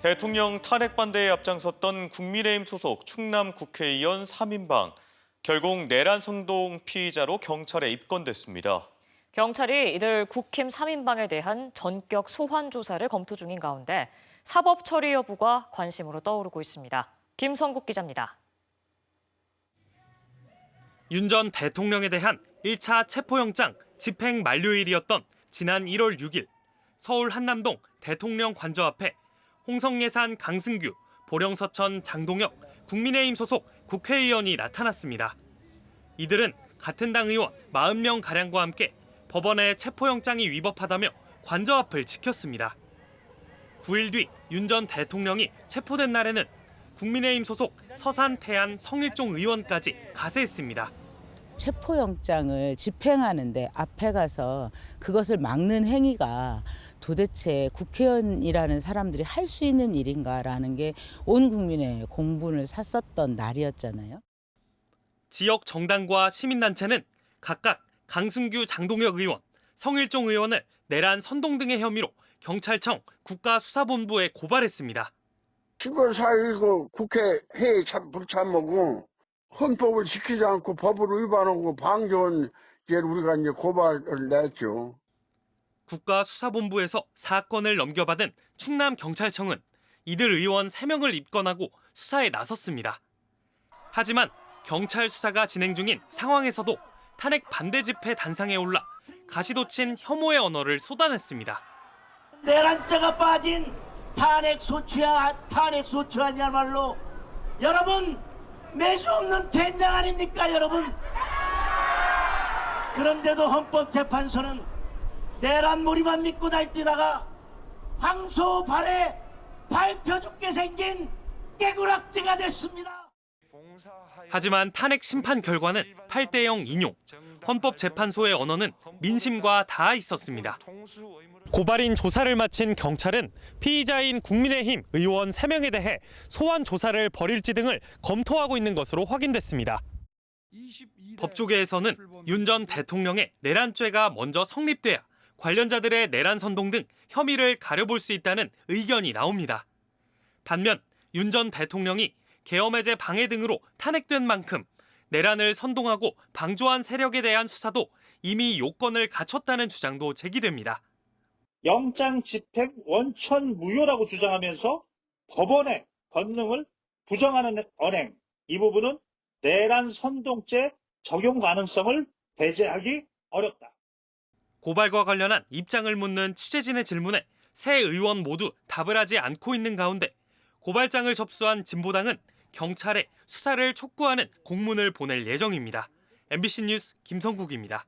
대통령 탄핵 반대에 앞장섰던 국민의힘 소속 충남 국회의원 3인방. 결국 내란 선동 피의자로 경찰에 입건됐습니다. 경찰이 이들 국힘 3인방에 대한 전격 소환 조사를 검토 중인 가운데 사법 처리 여부가 관심으로 떠오르고 있습니다. 김성국 기자입니다. 윤 전 대통령에 대한 1차 체포영장 집행 만료일이었던 지난 1월 6일 서울 한남동 대통령 관저 앞에 홍성예산 강승규, 보령서천 장동혁, 국민의힘 소속 국회의원이 나타났습니다. 이들은 같은 당 의원 40명가량과 함께 법원의 체포영장이 위법하다며 관저 앞을 지켰습니다. 9일 뒤 윤 전 대통령이 체포된 날에는 국민의힘 소속 서산, 태안, 성일종 의원까지 가세했습니다. 체포영장을 집행하는데 앞에 가서 그것을 막는 행위가 도대체 국회의원이라는 사람들이 할 수 있는 일인가라는 게 온 국민의 공분을 샀었던 날이었잖아요. 지역 정당과 시민단체는 각각 강승규, 장동혁 의원, 성일종 의원을 내란 선동 등의 혐의로 경찰청 국가수사본부에 고발했습니다. 10월 4일 그 국회 회의 불참하고 헌법을 지키지 않고 법을 위반하고 방조한 죄를 우리가 이제 고발을 냈죠. 국가수사본부에서 사건을 넘겨받은 충남경찰청은 이들 의원 3명을 입건하고 수사에 나섰습니다. 하지만 경찰 수사가 진행 중인 상황에서도 탄핵 반대 집회 단상에 올라 가시돋친 혐오의 언어를 쏟아냈습니다. 내란죄가 빠진 탄핵 소추안이야말로 여러분 매주 없는 된장 아닙니까 여러분? 그런데도 헌법재판소는 내란몰이만 믿고 날뛰다가 황소 발에 밟혀 죽게 생긴 깨구락지가 됐습니다. 하지만 탄핵 심판 결과는 8대0 인용. 헌법재판소의 언어는 민심과 닿아 있었습니다. 고발인 조사를 마친 경찰은 피의자인 국민의힘 의원 3명에 대해 소환 조사를 벌일지 등을 검토하고 있는 것으로 확인됐습니다. 법조계에서는 윤 전 대통령의 내란죄가 먼저 성립돼야 관련자들의 내란 선동 등 혐의를 가려볼 수 있다는 의견이 나옵니다. 반면 윤 전 대통령이 계엄해제 방해 등으로 탄핵된 만큼 내란을 선동하고 방조한 세력에 대한 수사도 이미 요건을 갖췄다는 주장도 제기됩니다. 영장 집행 원천 무효라고 주장하면서 법원의 권능을 부정하는 언행, 이 부분은 내란 선동죄 적용 가능성을 배제하기 어렵다. 고발과 관련한 입장을 묻는 취재진의 질문에 세 의원 모두 답을 하지 않고 있는 가운데 고발장을 접수한 진보당은 경찰에 수사를 촉구하는 공문을 보낼 예정입니다. MBC 뉴스 김성국입니다.